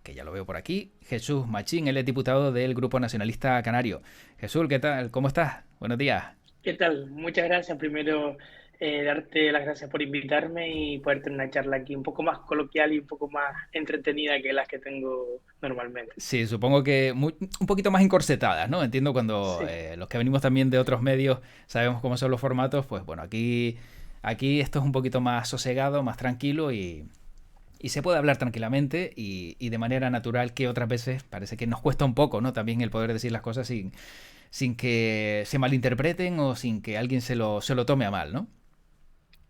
que ya lo veo por aquí, Jesús Machín, él es diputado del Grupo Nacionalista Canario. Jesús, ¿qué tal? ¿Cómo estás? Buenos días. ¿Qué tal? Muchas gracias. Primero, darte las gracias por invitarme y poder tener una charla aquí un poco más coloquial y un poco más entretenida que las que tengo normalmente. Sí, supongo que un poquito más encorsetadas, ¿no? Entiendo cuando Sí, los que venimos también de otros medios sabemos cómo son los formatos, pues bueno, aquí esto es un poquito más sosegado, más tranquilo y se puede hablar tranquilamente y de manera natural, que otras veces parece que nos cuesta un poco, ¿no? También el poder decir las cosas sin que se malinterpreten o sin que alguien se lo tome a mal, ¿no?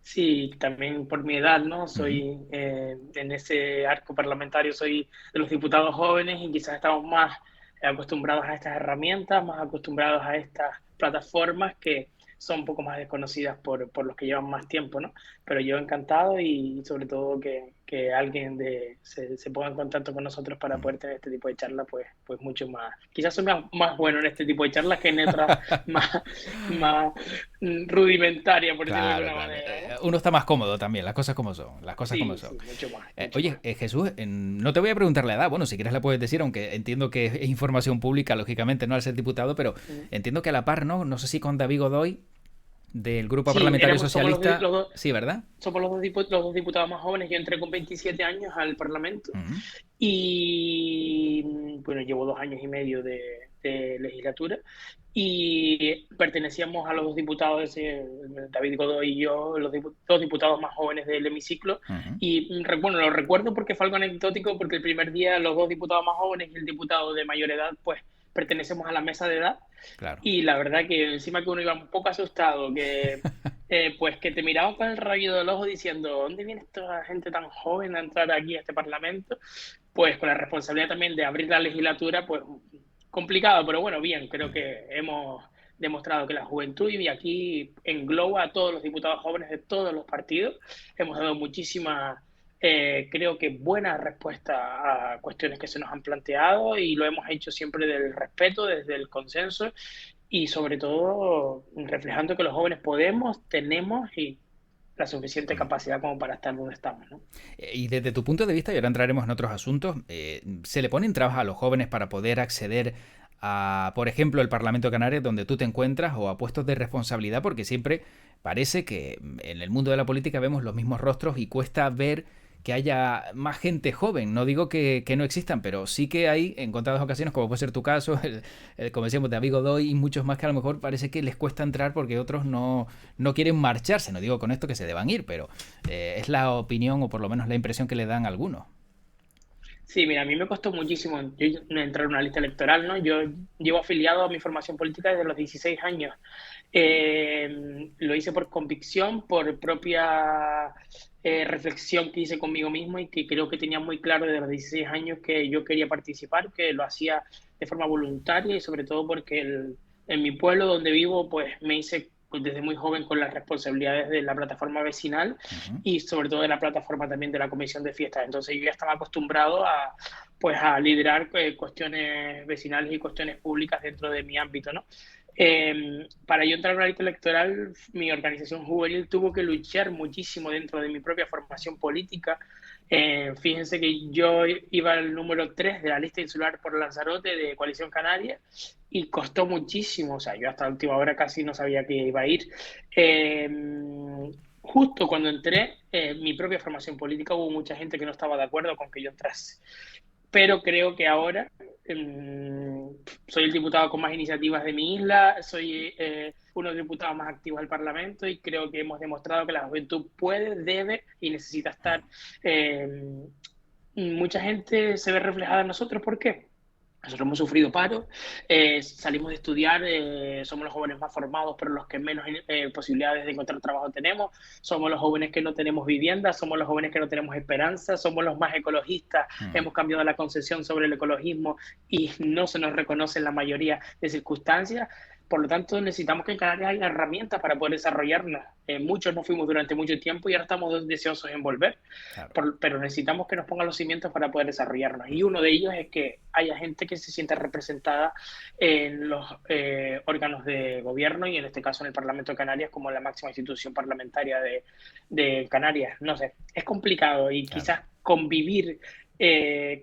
sí, también por mi edad, ¿no? Ujú. Soy en ese arco parlamentario, soy de los diputados jóvenes y quizás estamos más acostumbrados a estas herramientas, más acostumbrados a estas plataformas que son un poco más desconocidas por los que llevan más tiempo, ¿no? Pero yo encantado y sobre todo que alguien se ponga en contacto con nosotros para poder tener este tipo de charlas, pues mucho más. Quizás soy más bueno en este tipo de charlas que en otras más, más rudimentaria, por decirlo de Claro, alguna claro. manera, ¿no? Uno está más cómodo también, las cosas como son, las cosas como Sí, son. sí, mucho más, mucho más. Oye, Jesús, no te voy a preguntar la edad, bueno, si quieres la puedes decir, aunque entiendo que es información pública, lógicamente, no al ser diputado, pero Mm. entiendo que a la par, ¿no? No sé si con David Godoy, del Grupo Sí, Parlamentario somos Socialista, sí, ¿verdad? somos los dos diputados más jóvenes. Yo entré con 27 años al Parlamento Ujú. y, bueno, llevo 2 años y medio de legislatura y pertenecíamos a los dos diputados, David Godoy y yo, dos diputados más jóvenes del hemiciclo. Ujú. Y bueno, lo recuerdo porque fue algo anecdótico, porque el primer día los dos diputados más jóvenes y el diputado de mayor edad, pues pertenecemos a la mesa de edad. Claro. Y la verdad que encima que uno iba un poco asustado, pues que te miraban con el rabillo del ojo diciendo, ¿dónde viene esta gente tan joven a entrar aquí a este Parlamento? Pues con la responsabilidad también de abrir la legislatura, pues complicado, pero bueno, bien, creo que hemos demostrado que la juventud y aquí engloba a todos los diputados jóvenes de todos los partidos. Hemos dado muchísima, creo que buena respuesta a cuestiones que se nos han planteado y lo hemos hecho siempre del respeto, desde el consenso y sobre todo reflejando que los jóvenes podemos, tenemos y la suficiente capacidad como para estar donde estamos, ¿no? Y desde tu punto de vista, y ahora entraremos en otros asuntos, ¿se le ponen trabas a los jóvenes para poder acceder a, por ejemplo, el Parlamento Canario, donde tú te encuentras, o a puestos de responsabilidad? Porque siempre parece que en el mundo de la política vemos los mismos rostros y cuesta ver que haya más gente joven. No digo que no existan, pero sí que hay en contadas ocasiones, como puede ser tu caso, como decíamos, de Amigo Doy y muchos más, que a lo mejor parece que les cuesta entrar porque otros no quieren marcharse. No digo con esto que se deban ir, pero es la opinión o por lo menos la impresión que le dan a algunos. Sí, mira, a mí me costó muchísimo yo entrar en una lista electoral, ¿no? Yo llevo afiliado a mi formación política desde los 16 años. Lo hice por convicción, por propia reflexión que hice conmigo mismo y que creo que tenía muy claro desde los 16 años que yo quería participar, que lo hacía de forma voluntaria y sobre todo porque en mi pueblo donde vivo, pues me hice desde muy joven con las responsabilidades de la plataforma vecinal Ujú. y sobre todo de la plataforma también de la comisión de fiestas. Entonces yo ya estaba acostumbrado pues a liderar cuestiones vecinales y cuestiones públicas dentro de mi ámbito, ¿no? Para yo entrar a una lista electoral, mi organización juvenil tuvo que luchar muchísimo dentro de mi propia formación política. Fíjense que yo iba al número 3 de la lista insular por Lanzarote de Coalición Canaria y costó muchísimo, o sea, yo hasta la última hora casi no sabía que iba a ir. Eh, Justo cuando entré, mi propia formación política, hubo mucha gente que no estaba de acuerdo con que yo entrase. Pero creo que ahora soy el diputado con más iniciativas de mi isla, soy uno de los diputados más activos del Parlamento y creo que hemos demostrado que la juventud puede, debe y necesita estar. Eh, Mucha gente se ve reflejada en nosotros. ¿Por qué? Nosotros hemos sufrido paro, salimos de estudiar, somos los jóvenes más formados, pero los que menos posibilidades de encontrar trabajo tenemos. Somos los jóvenes que no tenemos vivienda, somos los jóvenes que no tenemos esperanza, somos los más ecologistas. Ujú. Hemos cambiado la concepción sobre el ecologismo y no se nos reconoce en la mayoría de circunstancias. Por lo tanto, necesitamos que en Canarias haya herramientas para poder desarrollarnos. Muchos no fuimos durante mucho tiempo y ahora estamos deseosos en volver, Claro. pero necesitamos que nos pongan los cimientos para poder desarrollarnos. Y uno de ellos es que haya gente que se sienta representada en los órganos de gobierno y en este caso en el Parlamento de Canarias como la máxima institución parlamentaria de Canarias. No sé, es complicado y Claro. quizás convivir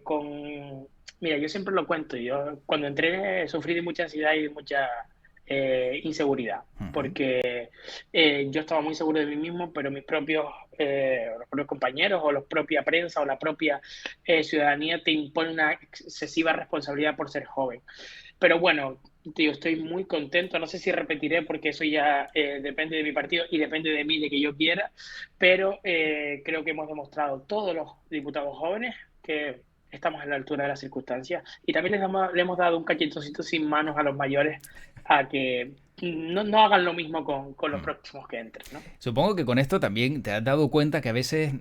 con... Mira, yo siempre lo cuento, yo cuando entré sufrí de mucha ansiedad y de mucha inseguridad, Ujú. porque yo estaba muy seguro de mí mismo, pero los propios compañeros o la propia prensa o la propia ciudadanía te impone una excesiva responsabilidad por ser joven. Pero bueno, tío, estoy muy contento. No sé si repetiré porque eso ya depende de mi partido y depende de mí, de que yo quiera, pero creo que hemos demostrado todos los diputados jóvenes que estamos a la altura de las circunstancias y también le hemos dado un cachetoncito sin manos a los mayores a que no hagan lo mismo con los Mm. próximos que entren, ¿no? Supongo que con esto también te has dado cuenta que a veces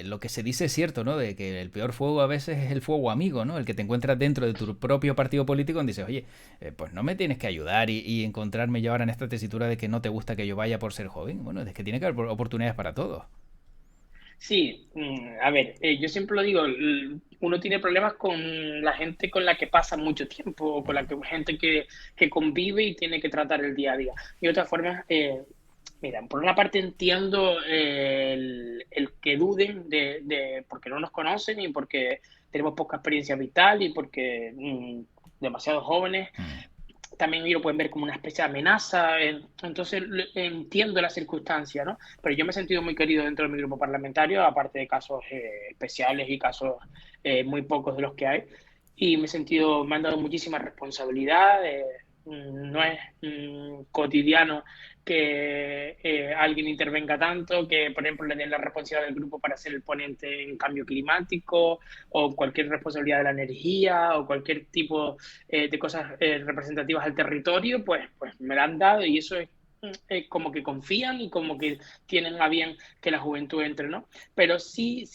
lo que se dice es cierto, ¿no? De que el peor fuego a veces es el fuego amigo, ¿no? El que te encuentras dentro de tu propio partido político donde dices, oye, pues no me tienes que ayudar y encontrarme yo ahora en esta tesitura de que no te gusta que yo vaya por ser joven. Bueno, es que tiene que haber oportunidades para todos. Sí, a ver, yo siempre lo digo, uno tiene problemas con la gente con la que pasa mucho tiempo, o con la gente que convive y tiene que tratar el día a día. Y de otra forma, mira, por una parte entiendo el que duden porque no nos conocen y porque tenemos poca experiencia vital y porque demasiado jóvenes Mm. también ellos lo pueden ver como una especie de amenaza. Entonces entiendo la circunstancia, ¿no? Pero yo me he sentido muy querido dentro de mi grupo parlamentario, aparte de casos especiales y casos muy pocos de los que hay. Y me han dado muchísima responsabilidad. No es cotidiano que alguien intervenga tanto, que por ejemplo le den la responsabilidad del grupo para ser el ponente en cambio climático o cualquier responsabilidad de la energía o cualquier tipo de cosas representativas al territorio, pues me la han dado y eso es como que confían y como que tienen a bien que la juventud entre, ¿no? Pero sí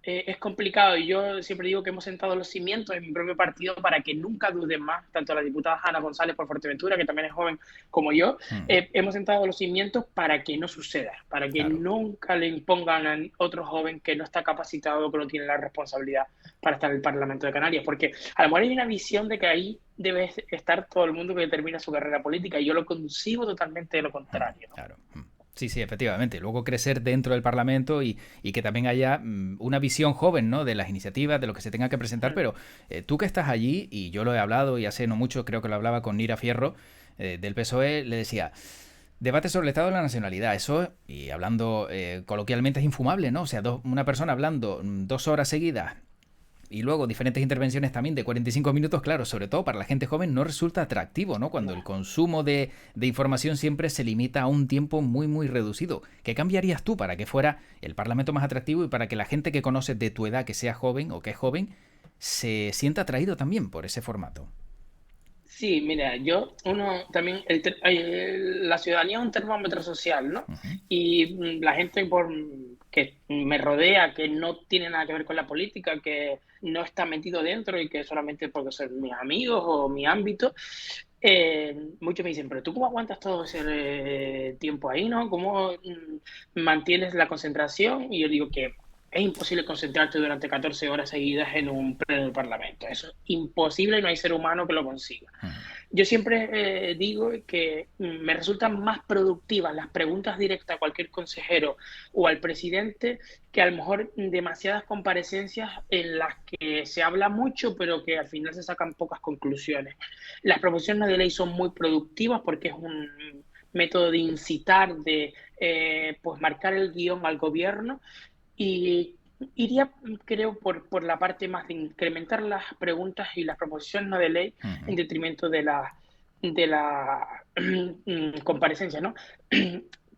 es complicado y yo siempre digo que hemos sentado los cimientos en mi propio partido para que nunca duden más, tanto la diputada Ana González por Fuerteventura, que también es joven como yo, Mm. hemos sentado los cimientos para que no suceda, para que Claro. nunca le impongan a otro joven que no está capacitado, que no tiene la responsabilidad para estar en el Parlamento de Canarias, porque a lo mejor hay una visión de que ahí debe estar todo el mundo que termina su carrera política y yo lo concibo totalmente de lo contrario, ¿no? Claro. Sí, sí, efectivamente. Luego crecer dentro del Parlamento y que también haya una visión joven, ¿no? De las iniciativas, de lo que se tenga que presentar. Pero tú que estás allí, y yo lo he hablado y hace no mucho, creo que lo hablaba con Nira Fierro, del PSOE, le decía, debate sobre el Estado de la Nacionalidad. Eso, y hablando coloquialmente, es infumable, ¿no? O sea, una persona hablando 2 horas seguidas y luego diferentes intervenciones también de 45 minutos, claro, sobre todo para la gente joven no resulta atractivo, ¿no? Cuando el consumo de información siempre se limita a un tiempo muy, muy reducido. ¿Qué cambiarías tú para que fuera el Parlamento más atractivo y para que la gente que conoces de tu edad, que sea joven o que es joven, se sienta atraído también por ese formato? Sí, mira, uno también, la ciudadanía es un termómetro social, ¿no? Ujú. Y la gente que me rodea, que no tiene nada que ver con la política, que no está metido dentro y que solamente porque son mis amigos o mi ámbito, muchos me dicen, pero ¿tú cómo aguantas todo ese tiempo ahí, ¿no? ¿Cómo mantienes la concentración? Y yo digo que es imposible concentrarte durante 14 horas seguidas en un pleno del Parlamento. Eso es imposible y no hay ser humano que lo consiga. Ujú. Yo siempre digo que me resultan más productivas las preguntas directas a cualquier consejero o al presidente que a lo mejor demasiadas comparecencias en las que se habla mucho pero que al final se sacan pocas conclusiones. Las proposiciones de ley son muy productivas porque es un método de incitar, de pues marcar el guión al gobierno y iría, creo, por la parte más de incrementar las preguntas y las proposiciones no de ley en Ujú. detrimento de la comparecencia, ¿no?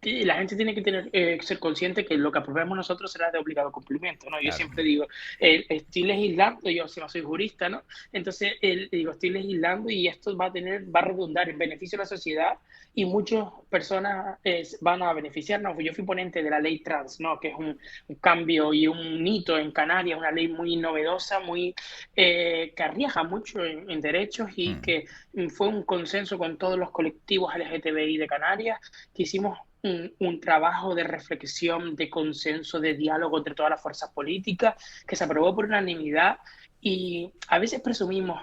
Y la gente tiene que ser consciente que lo que aprobemos nosotros será de obligado cumplimiento, ¿no? Yo Claro. siempre digo, estoy legislando, yo si no soy jurista, ¿no? Entonces, digo, estoy legislando y esto va a redundar en beneficio de la sociedad y muchas personas van a beneficiarnos. Yo fui ponente de la ley trans, ¿no? Que es un cambio y un hito en Canarias, una ley muy novedosa, muy que arriesga mucho en derechos y Ujú. que fue un consenso con todos los colectivos LGTBI de Canarias, que hicimos un trabajo de reflexión, de consenso, de diálogo entre todas las fuerzas políticas, que se aprobó por unanimidad y a veces presumimos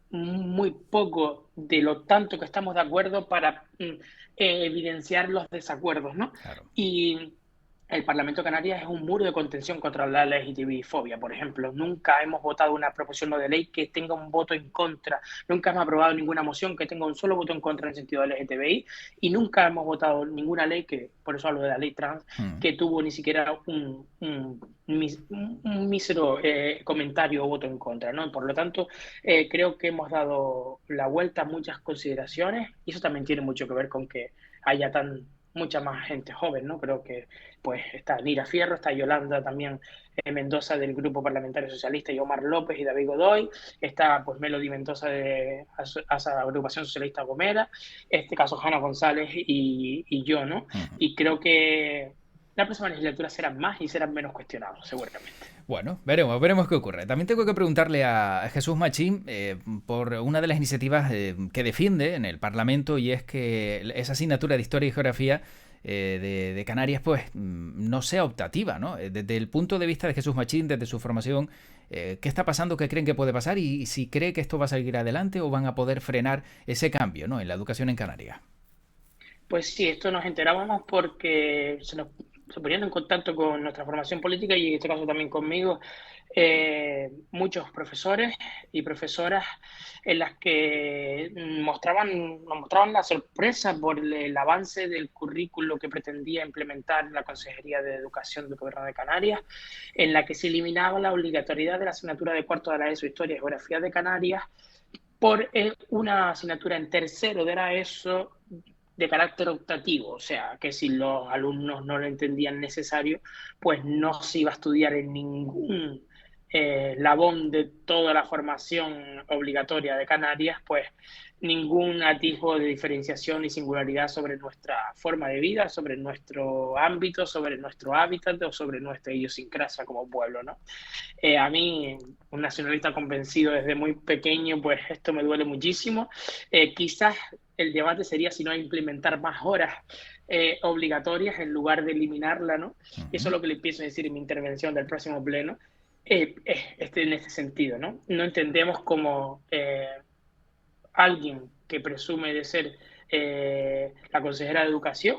muy poco de lo tanto que estamos de acuerdo para evidenciar los desacuerdos, ¿no? Claro. Y el Parlamento de Canarias es un muro de contención contra la LGTBI-fobia, por ejemplo. Nunca hemos votado una proposición no de ley que tenga un voto en contra. Nunca hemos aprobado ninguna moción que tenga un solo voto en contra en sentido de LGTBI. Y nunca hemos votado ninguna ley, que por eso hablo de la ley trans, Mm. que tuvo ni siquiera un mísero comentario o voto en contra, ¿no? Por lo tanto, creo que hemos dado la vuelta a muchas consideraciones y eso también tiene mucho que ver con que haya mucha más gente joven, ¿no? Creo que pues está Nira Fierro, está Yolanda también Mendoza del Grupo Parlamentario Socialista y Omar López y David Godoy, está pues Melody Mendoza de esa Agrupación Socialista Gomera, este caso Jana González y yo, ¿no? Ujú. Y creo que la próxima legislatura serán más y serán menos cuestionados, seguramente. Bueno, veremos qué ocurre. También tengo que preguntarle a Jesús Machín por una de las iniciativas que defiende en el Parlamento, y es que esa asignatura de Historia y Geografía de Canarias pues no sea optativa, ¿no? Desde el punto de vista de Jesús Machín, desde su formación, ¿qué está pasando? ¿Qué creen que puede pasar? Y si cree que esto va a seguir adelante o van a poder frenar ese cambio, ¿no?, en la educación en Canarias. Pues sí, esto nos enterábamos porque se ponían en contacto con nuestra formación política y en este caso también conmigo, muchos profesores y profesoras en las que nos mostraban la sorpresa por el avance del currículo que pretendía implementar la Consejería de Educación del Gobierno de Canarias, en la que se eliminaba la obligatoriedad de la asignatura de cuarto de la ESO, Historia y Geografía de Canarias, por una asignatura en tercero de la ESO de carácter optativo, o sea, que si los alumnos no lo entendían necesario, pues no se iba a estudiar en ningún labón de toda la formación obligatoria de Canarias, pues ningún atisbo de diferenciación y singularidad sobre nuestra forma de vida, sobre nuestro ámbito, sobre nuestro hábitat o sobre nuestra idiosincrasia como pueblo, ¿no? A mí, un nacionalista convencido desde muy pequeño, pues esto me duele muchísimo. Quizás el debate sería si no implementar más horas obligatorias en lugar de eliminarla, ¿no? Y eso Ujú. es lo que le empiezo a decir en mi intervención del próximo pleno, en este sentido, ¿no? No entendemos como alguien que presume de ser la consejera de Educación,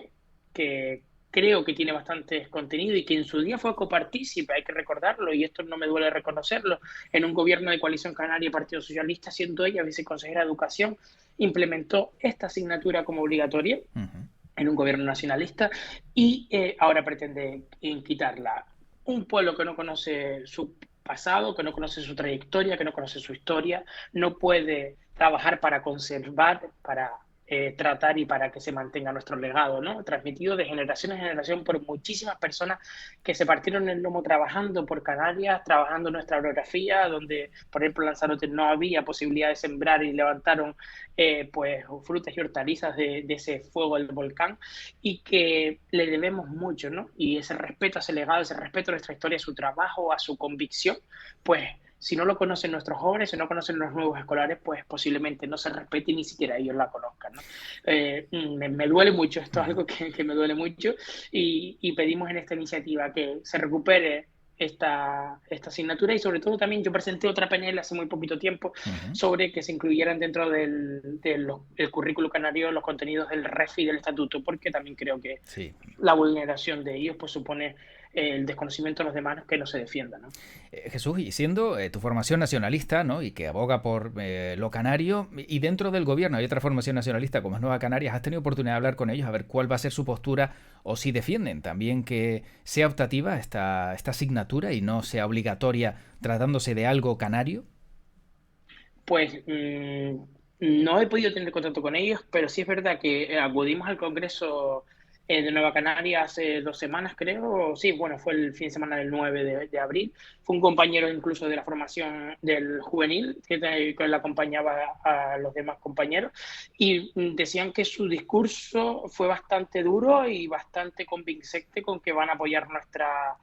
que creo que tiene bastante contenido y que en su día fue copartícipe, hay que recordarlo, y esto no me duele reconocerlo, en un gobierno de Coalición Canaria y Partido Socialista, siendo ella viceconsejera de Educación, implementó esta asignatura como obligatoria Ujú. en un gobierno nacionalista y ahora pretende quitarla. Un pueblo que no conoce su pasado, que no conoce su trayectoria, que no conoce su historia, no puede trabajar para conservar, para tratar y para que se mantenga nuestro legado, ¿no? Transmitido de generación en generación por muchísimas personas que se partieron el lomo trabajando por Canarias, trabajando nuestra orografía, donde, por ejemplo, en Lanzarote no había posibilidad de sembrar y levantaron pues frutas y hortalizas de ese fuego del volcán y que le debemos mucho, ¿no? Y ese respeto a ese legado, ese respeto a nuestra historia, a su trabajo, a su convicción, pues si no lo conocen nuestros jóvenes, si no conocen los nuevos escolares, pues posiblemente no se respete y ni siquiera ellos la conozcan, ¿no? Me duele mucho, esto es Ujú. algo que me duele mucho y pedimos en esta iniciativa que se recupere esta asignatura y sobre todo también yo presenté otra PNL hace muy poquito tiempo Ujú. sobre que se incluyeran dentro del currículo canario los contenidos del REFI y del estatuto, porque también creo que Sí. la vulneración de ellos pues supone el desconocimiento de los demás que no se defienda, ¿no? Jesús, y siendo tu formación nacionalista, ¿no?, y que aboga por lo canario, y dentro del gobierno hay otra formación nacionalista como es Nueva Canarias, ¿has tenido oportunidad de hablar con ellos a ver cuál va a ser su postura o si defienden también que sea optativa esta asignatura y no sea obligatoria tratándose de algo canario? Pues no he podido tener contacto con ellos, pero sí es verdad que acudimos al Congreso de Nueva Canaria hace 2 semanas, creo. Sí, bueno, fue el fin de semana del 9 de abril. Fue un compañero incluso de la formación del juvenil que le acompañaba a los demás compañeros y decían que su discurso fue bastante duro y bastante convincente con que van a apoyar nuestra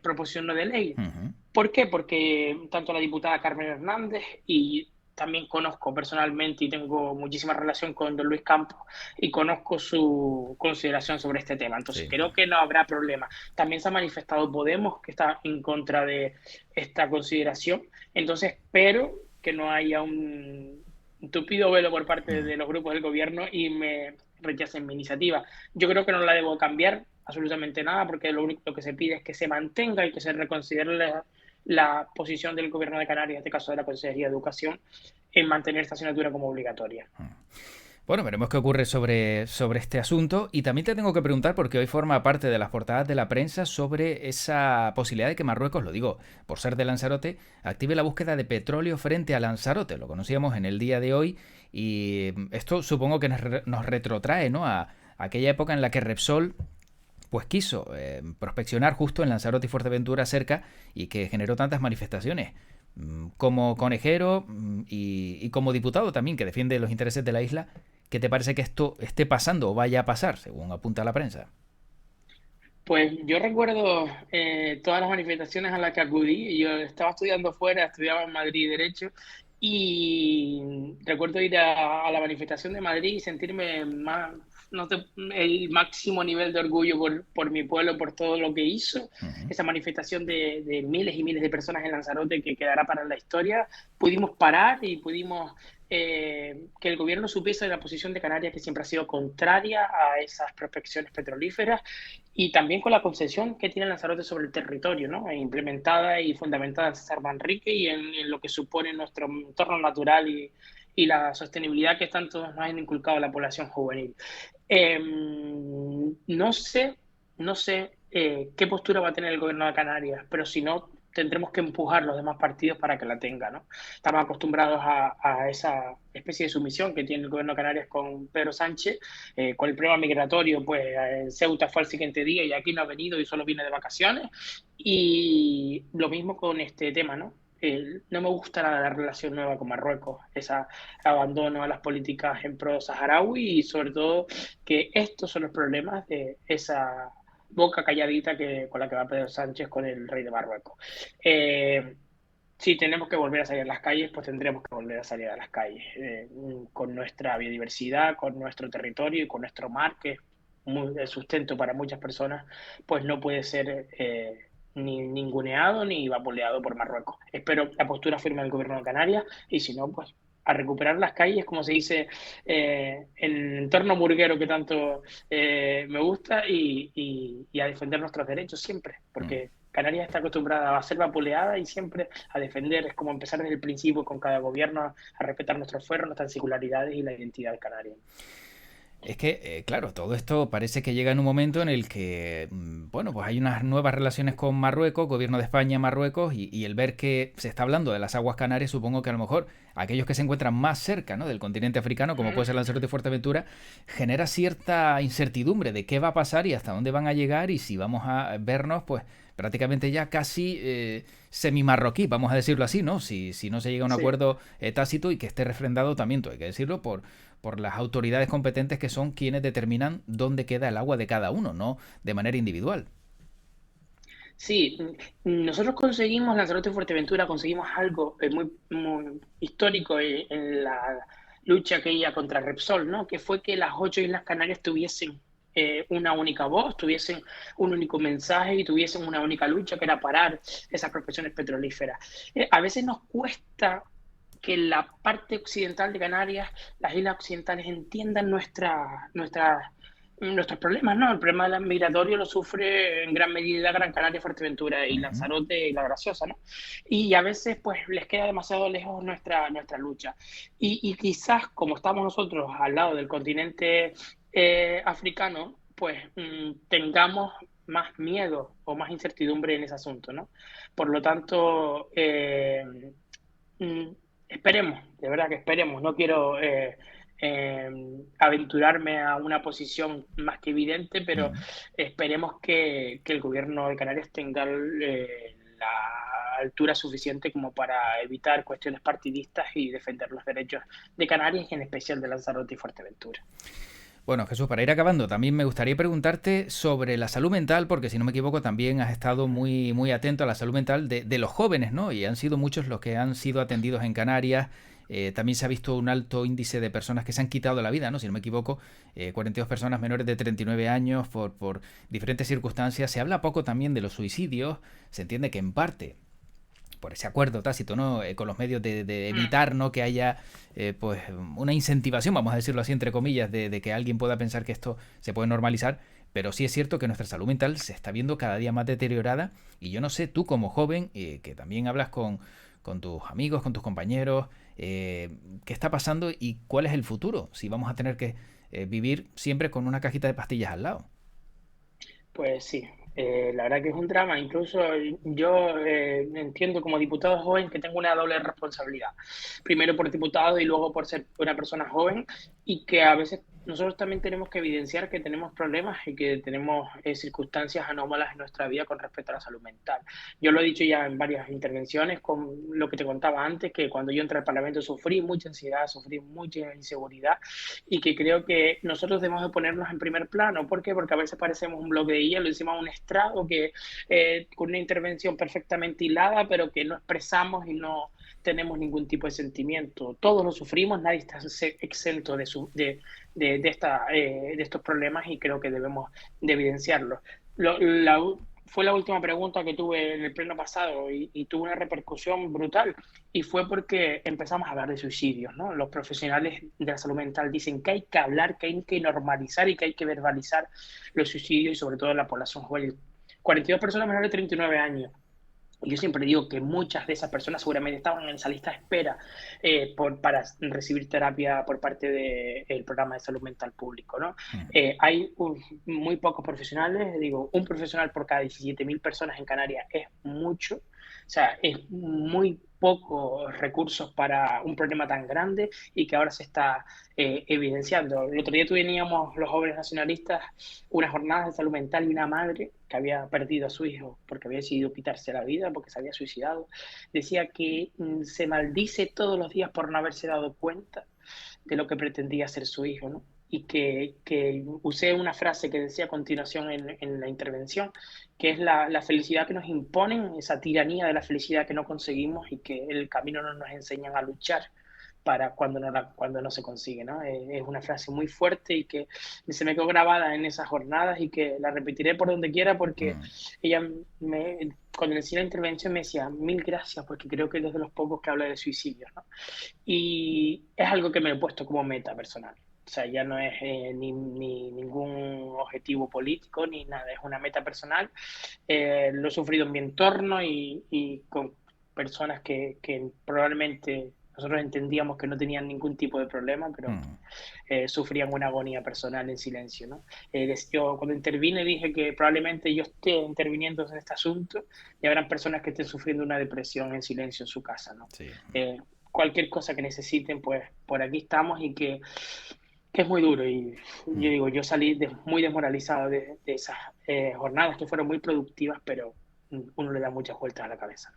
proposición no de ley. Ujú. ¿Por qué? Porque tanto la diputada Carmen Hernández y también conozco personalmente y tengo muchísima relación con don Luis Campos y conozco su consideración sobre este tema. Entonces Sí. creo que no habrá problema. También se ha manifestado Podemos, que está en contra de esta consideración. Entonces espero que no haya un tupido velo por parte Mm. de los grupos del gobierno y me rechacen mi iniciativa. Yo creo que no la debo cambiar absolutamente nada, porque lo único que se pide es que se mantenga y que se reconsidere la posición del Gobierno de Canarias, en este caso de la Consejería de Educación, en mantener esta asignatura como obligatoria. Bueno, veremos qué ocurre sobre este asunto. Y también te tengo que preguntar, porque hoy forma parte de las portadas de la prensa, sobre esa posibilidad de que Marruecos, lo digo por ser de Lanzarote, active la búsqueda de petróleo frente a Lanzarote. Lo conocíamos en el día de hoy y esto supongo que nos retrotrae, ¿no?, a aquella época en la que Repsol pues quiso prospeccionar justo en Lanzarote y Fuerteventura cerca y que generó tantas manifestaciones. Como conejero y como diputado también que defiende los intereses de la isla, ¿qué te parece que esto esté pasando o vaya a pasar, según apunta la prensa? Pues yo recuerdo todas las manifestaciones a las que acudí. Yo estaba estudiando fuera, estudiaba en Madrid Derecho, y recuerdo ir a la manifestación de Madrid y sentirme más, no sé, el máximo nivel de orgullo por mi pueblo, por todo lo que hizo. Uh-huh. Esa manifestación de miles y miles de personas en Lanzarote que quedará para la historia. Pudimos parar y pudimos que el gobierno supiese de la posición de Canarias, que siempre ha sido contraria a esas prospecciones petrolíferas, y también con la concesión que tiene Lanzarote sobre el territorio, ¿no? Implementada y fundamentada en César Manrique y en lo que supone nuestro entorno natural y la sostenibilidad que tanto nos han inculcado a la población juvenil. No sé qué postura va a tener el gobierno de Canarias, pero si no, tendremos que empujar los demás partidos para que la tenga, ¿no? Estamos acostumbrados a esa especie de sumisión que tiene el gobierno de Canarias con Pedro Sánchez. Con el problema migratorio, pues Ceuta fue al siguiente día y aquí no ha venido y solo viene de vacaciones. Y lo mismo con este tema, ¿no? No me gusta la relación nueva con Marruecos, ese abandono a las políticas en pro saharaui, y sobre todo que estos son los problemas de esa boca calladita con la que va Pedro Sánchez con el rey de Marruecos. Si tenemos que volver a salir a las calles, pues tendremos que volver a salir a las calles, con nuestra biodiversidad, con nuestro territorio y con nuestro mar, que es el sustento para muchas personas, pues no puede ser ni ninguneado ni vapuleado por Marruecos. Espero la postura firme del gobierno de Canarias, y si no, pues a recuperar las calles, como se dice, en el entorno murguero que tanto me gusta, y a defender nuestros derechos siempre, porque Canarias está acostumbrada a ser vapuleada y siempre a defender. Es como empezar desde el principio con cada gobierno a respetar nuestros fueros, nuestras singularidades y la identidad canaria. Es que, claro, todo esto parece que llega en un momento en el que, bueno, pues hay unas nuevas relaciones con Marruecos, gobierno de España, Marruecos, y el ver que se está hablando de las aguas canarias, supongo que a lo mejor aquellos que se encuentran más cerca, ¿no?, del continente africano, como puede ser Lanzarote y Fuerteventura, genera cierta incertidumbre de qué va a pasar y hasta dónde van a llegar y si vamos a vernos, pues prácticamente ya casi semi-marroquí, vamos a decirlo así, ¿no? Si no se llega a un Sí. acuerdo tácito y que esté refrendado también, todo hay que decirlo, por las autoridades competentes que son quienes determinan dónde queda el agua de cada uno, no de manera individual. Sí, nosotros conseguimos, Lanzarote y Fuerteventura, conseguimos algo muy histórico en la lucha aquella contra Repsol, ¿no? Que fue que las 8 Islas Canarias tuviesen una única voz, tuviesen un único mensaje y tuviesen una única lucha, que era parar esas prospecciones petrolíferas. A veces nos cuesta que la parte occidental de Canarias, las islas occidentales, entiendan nuestros problemas, ¿no? El problema del migratorio lo sufre en gran medida Gran Canaria, Fuerteventura y Uh-huh. Lanzarote y La Graciosa, ¿no? Y a veces, pues, les queda demasiado lejos nuestra lucha. Y quizás, como estamos nosotros al lado del continente africano, pues tengamos más miedo o más incertidumbre en ese asunto, ¿no? Por lo tanto, mm, esperemos, de verdad que esperemos. No quiero eh, aventurarme a una posición más que evidente, pero Uh-huh. esperemos que el gobierno de Canarias tenga la altura suficiente como para evitar cuestiones partidistas y defender los derechos de Canarias, y en especial de Lanzarote y Fuerteventura. Bueno, Jesús, para ir acabando, también me gustaría preguntarte sobre la salud mental, porque si no me equivoco también has estado muy, muy atento a la salud mental de los jóvenes, ¿no? Y han sido muchos los que han sido atendidos en Canarias. También se ha visto un alto índice de personas que se han quitado la vida, ¿no? Si no me equivoco, 42 personas menores de 39 años por diferentes circunstancias. Se habla poco también de los suicidios. Se entiende que en parte por ese acuerdo tácito, ¿no? Con los medios de Mm. evitar, ¿no?, que haya pues una incentivación, vamos a decirlo así, entre comillas, de que alguien pueda pensar que esto se puede normalizar, pero sí es cierto que nuestra salud mental se está viendo cada día más deteriorada y yo no sé, tú como joven, que también hablas con tus amigos, con tus compañeros, qué está pasando y cuál es el futuro, si vamos a tener que vivir siempre con una cajita de pastillas al lado. Pues sí, la verdad que es un drama. Incluso yo entiendo como diputado joven que tengo una doble responsabilidad. Primero por diputado y luego por ser una persona joven y que a veces nosotros también tenemos que evidenciar que tenemos problemas y que tenemos circunstancias anómalas en nuestra vida con respecto a la salud mental. Yo lo he dicho ya en varias intervenciones con lo que te contaba antes, que cuando yo entré al Parlamento sufrí mucha ansiedad, sufrí mucha inseguridad y que creo que nosotros debemos de ponernos en primer plano. ¿Por qué? Porque a veces parecemos un bloque de hielo, encima un estrado que con una intervención perfectamente hilada, pero que no expresamos y no tenemos ningún tipo de sentimiento. Todos lo sufrimos, nadie está exento de estos problemas y creo que debemos de evidenciarlos. Fue la última pregunta que tuve en el pleno pasado y tuvo una repercusión brutal y fue porque empezamos a hablar de suicidios, ¿no? Los profesionales de la salud mental dicen que hay que hablar, que hay que normalizar y que hay que verbalizar los suicidios y sobre todo en la población joven. 42 personas menores de 39 años. Yo siempre digo que muchas de esas personas seguramente estaban en esa lista de espera para recibir terapia por parte del programa de salud mental público, ¿no? Hay muy pocos profesionales, digo, un profesional por cada 17.000 personas en Canarias es mucho, o sea, es muy pocos recursos para un problema tan grande y que ahora se está evidenciando. El otro día teníamos los jóvenes nacionalistas unas jornadas de salud mental y una madre que había perdido a su hijo porque había decidido quitarse la vida, porque se había suicidado, decía que se maldice todos los días por no haberse dado cuenta de lo que pretendía ser su hijo, ¿no? Y que usé una frase que decía a continuación en la intervención, que es la felicidad que nos imponen, esa tiranía de la felicidad que no conseguimos y que el camino no nos enseñan a luchar para cuando no se consigue, ¿no? Es una frase muy fuerte y que se me quedó grabada en esas jornadas y que la repetiré por donde quiera porque Mm. ella cuando decía la intervención me decía mil gracias porque creo que es de los pocos que habla de suicidios, ¿no? Y es algo que me he puesto como meta personal. O sea, ya no es ni ningún objetivo político ni nada, es una meta personal. Lo he sufrido en mi entorno y con personas que probablemente nosotros entendíamos que no tenían ningún tipo de problema, pero Mm. sufrían una agonía personal en silencio, ¿no? Yo cuando intervine dije que probablemente yo esté interviniendo en este asunto y habrán personas que estén sufriendo una depresión en silencio en su casa, ¿no? Sí. Cualquier cosa que necesiten, pues por aquí estamos y que es muy duro. Y yo Mm. digo, yo salí muy desmoralizado de esas jornadas que fueron muy productivas, pero uno le da muchas vueltas a la cabeza.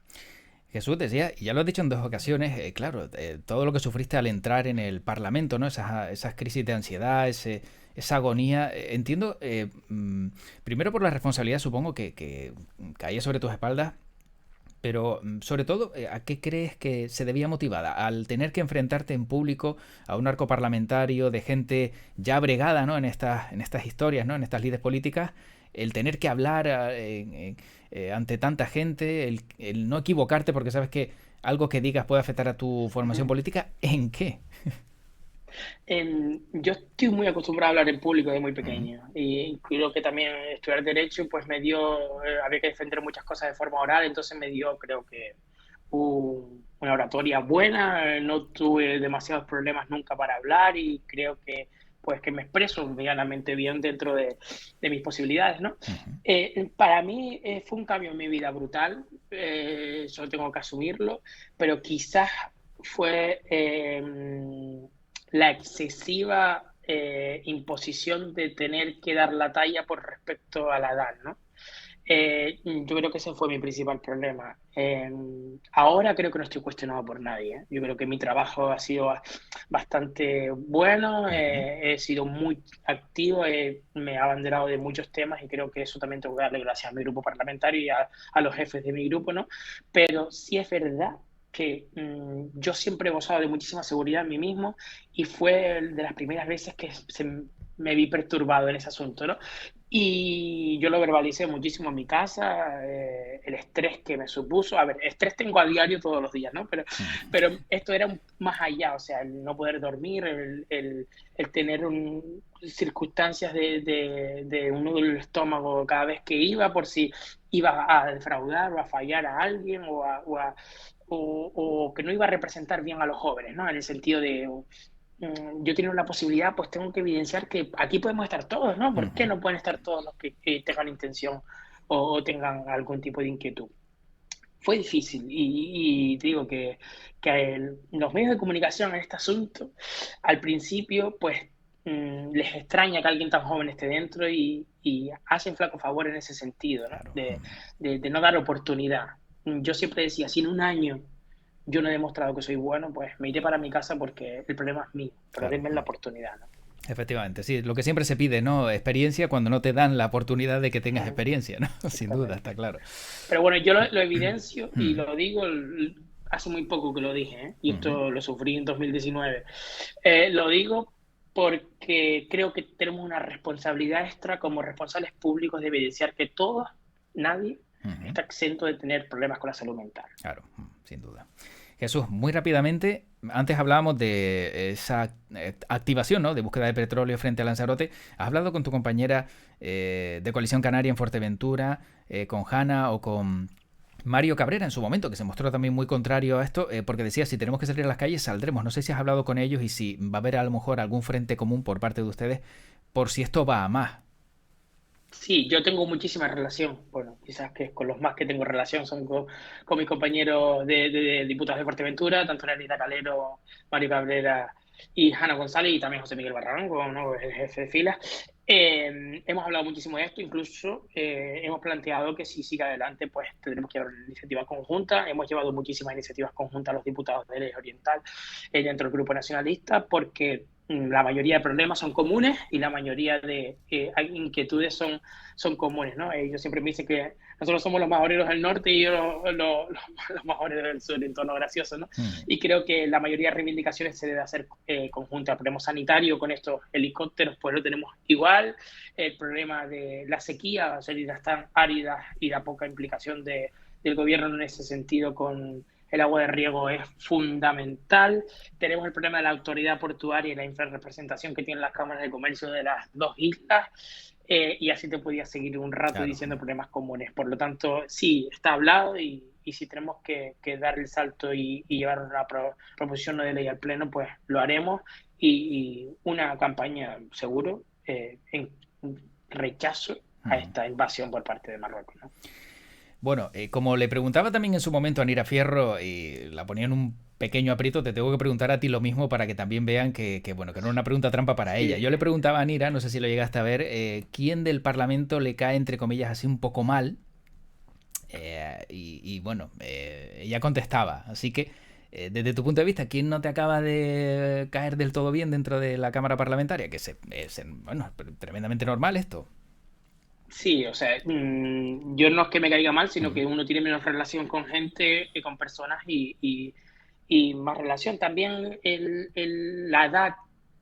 Jesús decía, y ya lo has dicho en dos ocasiones, claro, todo lo que sufriste al entrar en el Parlamento, ¿no? Esas crisis de ansiedad, esa agonía. Entiendo, primero por la responsabilidad, supongo, que caía sobre tus espaldas, pero sobre todo, ¿a qué crees que se debía motivada? Al tener que enfrentarte en público a un arco parlamentario de gente ya bregada, ¿no? En estas historias, ¿no? En estas lides políticas, el tener que hablar ante tanta gente, el no equivocarte porque sabes que algo que digas puede afectar a tu formación política, ¿en qué? Yo estoy muy acostumbrado a hablar en público desde muy Mm. pequeño y creo que también estudiar Derecho pues me dio, había que defender muchas cosas de forma oral, entonces me dio creo que una oratoria buena, no tuve demasiados problemas nunca para hablar y creo que pues que me expreso medianamente bien dentro de mis posibilidades, ¿no? Ujú. Para mí fue un cambio en mi vida brutal, solo tengo que asumirlo, pero quizás fue la excesiva imposición de tener que dar la talla por respecto a la edad, ¿no? Yo creo que ese fue mi principal problema. Ahora creo que no estoy cuestionado por nadie. Yo creo que mi trabajo ha sido bastante bueno, Ujú. he sido muy activo, me he abanderado de muchos temas y creo que eso también tengo que darle gracias a mi grupo parlamentario y a los jefes de mi grupo, ¿no? Pero sí es verdad que yo siempre he gozado de muchísima seguridad en mí mismo y fue de las primeras veces que me vi perturbado en ese asunto, ¿no? Y yo lo verbalicé muchísimo en mi casa, el estrés que me supuso. A ver, estrés tengo a diario todos los días, ¿no? Pero esto era más allá, o sea, el no poder dormir, el tener circunstancias de un nudo en el estómago cada vez que iba, por si iba a defraudar o a fallar a alguien o que no iba a representar bien a los jóvenes, ¿no? En el sentido de, yo tengo la posibilidad, pues tengo que evidenciar que aquí podemos estar todos, ¿no? ¿Por qué Ujú. no pueden estar todos los que tengan intención o tengan algún tipo de inquietud? Fue difícil y te digo que los medios de comunicación en este asunto, al principio, pues les extraña que alguien tan joven esté dentro y hacen flaco favor en ese sentido, ¿no? Claro. De no dar oportunidad. Yo siempre decía, si en un año yo no he demostrado que soy bueno, pues me iré para mi casa porque el problema es mío, pero Claro. denme la oportunidad, ¿no? Efectivamente, sí, lo que siempre se pide, ¿no? Experiencia cuando no te dan la oportunidad de que tengas Claro, experiencia, ¿no? Sin duda, está exactamente. claro. Pero bueno, yo lo evidencio y Mm, lo digo hace muy poco que lo dije, ¿eh? Y ujú. esto lo sufrí en 2019. Lo digo porque creo que tenemos una responsabilidad extra como responsables públicos de evidenciar que todos, nadie, Ujú. está exento de tener problemas con la salud mental. Claro, sin duda. Jesús, muy rápidamente, antes hablábamos de esa activación, ¿no? De búsqueda de petróleo frente a Lanzarote. ¿Has hablado con tu compañera de Coalición Canaria en Fuerteventura, con Hanna o con Mario Cabrera en su momento, que se mostró también muy contrario a esto, porque decía, si tenemos que salir a las calles, saldremos? No sé si has hablado con ellos y si va a haber a lo mejor algún frente común por parte de ustedes por si esto va a más. Sí, yo tengo muchísima relación. Bueno, quizás que con los más que tengo relación son con mis compañeros de diputados de Fuerteventura, tanto Nerita Calero, Mario Cabrera y Hanna González, y también José Miguel Barranco, ¿no? El jefe de fila. Hemos hablado muchísimo de esto, incluso hemos planteado que si sigue adelante, pues tendremos que llevar una iniciativa conjunta. Hemos llevado muchísimas iniciativas conjuntas a los diputados del Eje Oriental dentro del Grupo Nacionalista, porque la mayoría de problemas son comunes y la mayoría de inquietudes son comunes, ¿no? Ellos siempre me dicen que nosotros somos los majoreros del norte y ellos los majoreros del sur, en tono gracioso, ¿no? Mm, Y creo que la mayoría de reivindicaciones se debe hacer conjunta. El problema sanitario con estos helicópteros, pues lo tenemos igual. El problema de la sequía, las heridas tan áridas y la poca implicación del gobierno en ese sentido con el agua de riego es fundamental. Tenemos el problema de la autoridad portuaria y la infrarrepresentación que tienen las cámaras de comercio de las dos islas. Y así te podía seguir un rato claro. diciendo problemas comunes. Por lo tanto, sí, está hablado y si tenemos que dar el salto y llevar una proposición de ley al Pleno, pues lo haremos y una campaña seguro en rechazo a Mm. esta invasión por parte de Marruecos, ¿no? Bueno, como le preguntaba también en su momento a Nira Fierro y la ponía en un pequeño aprieto, te tengo que preguntar a ti lo mismo para que también vean bueno, que no es una pregunta trampa para ella. Sí. Yo le preguntaba a Nira, no sé si lo llegaste a ver, quién del Parlamento le cae, entre comillas, así un poco mal. Bueno, ella contestaba. Así que, desde tu punto de vista, ¿quién no te acaba de caer del todo bien dentro de la Cámara Parlamentaria? Que bueno, tremendamente normal esto. Sí, o sea, yo no es que me caiga mal, sino Ujú. que uno tiene menos relación con gente, con personas y más relación. También la edad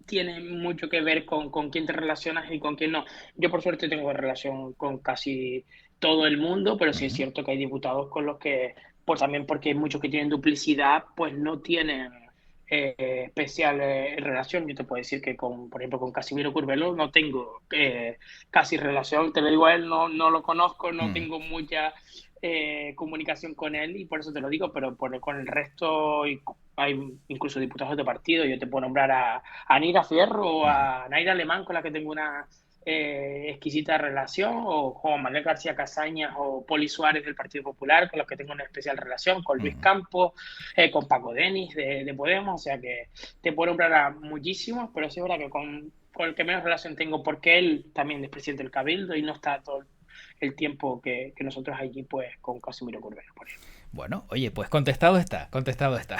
tiene mucho que ver con quién te relacionas y con quién no. Yo por suerte tengo relación con casi todo el mundo, pero sí es Ujú. cierto que hay diputados con los que, pues también porque hay muchos que tienen duplicidad, pues no tienen especial relación. Yo te puedo decir que por ejemplo, con Casimiro Curbelo no tengo casi relación, te lo digo a él, no lo conozco, no Mm. tengo mucha comunicación con él y por eso te lo digo, pero con el resto hay incluso diputados de partido, yo te puedo nombrar a Nira Fierro o Ujú. a Naira Alemán con la que tengo una exquisita relación, o Juan Manuel García Casañas o Poli Suárez del Partido Popular, con los que tengo una especial relación, con Luis Ujú. Campos, con Paco Denis de Podemos, o sea que te puedo nombrar a muchísimos, pero sí es verdad que con el que menos relación tengo, porque él también es presidente del Cabildo y no está todo el tiempo que nosotros allí, pues con Casimiro Curbelo, por ejemplo. Bueno, oye, pues contestado está, contestado está.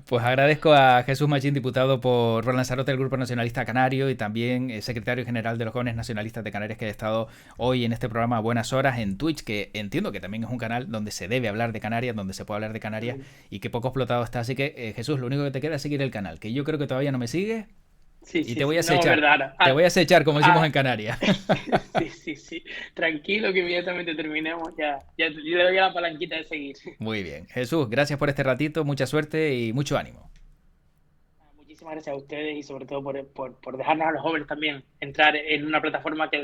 Pues agradezco a Jesús Machín, diputado por Lanzarote del Grupo Nacionalista Canario y también secretario general de los Jóvenes Nacionalistas de Canarias, que ha estado hoy en este programa a buenas horas en Twitch, que entiendo que también es un canal donde se debe hablar de Canarias, donde se puede hablar de Canarias y que poco explotado está. Así que, Jesús, lo único que te queda es seguir el canal, que yo creo que todavía no me sigue. Sí, Y sí, te voy sí. a No, acechar. verdad. Te voy a acechar, como decimos en Ah, Canarias. sí, sí, sí. Tranquilo que inmediatamente terminemos, ya le doy a la palanquita de seguir. Muy bien. Jesús, gracias por este ratito, mucha suerte y mucho ánimo. Muchísimas gracias a ustedes y sobre todo por dejarnos a los jóvenes también entrar en una plataforma que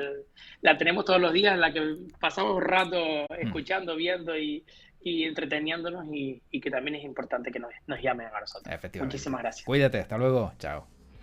la tenemos todos los días, en la que pasamos un rato Mm, escuchando, viendo y entreteniéndonos y que también es importante que nos llamen a nosotros. efectivamente. Muchísimas gracias. Cuídate, hasta luego. Chao.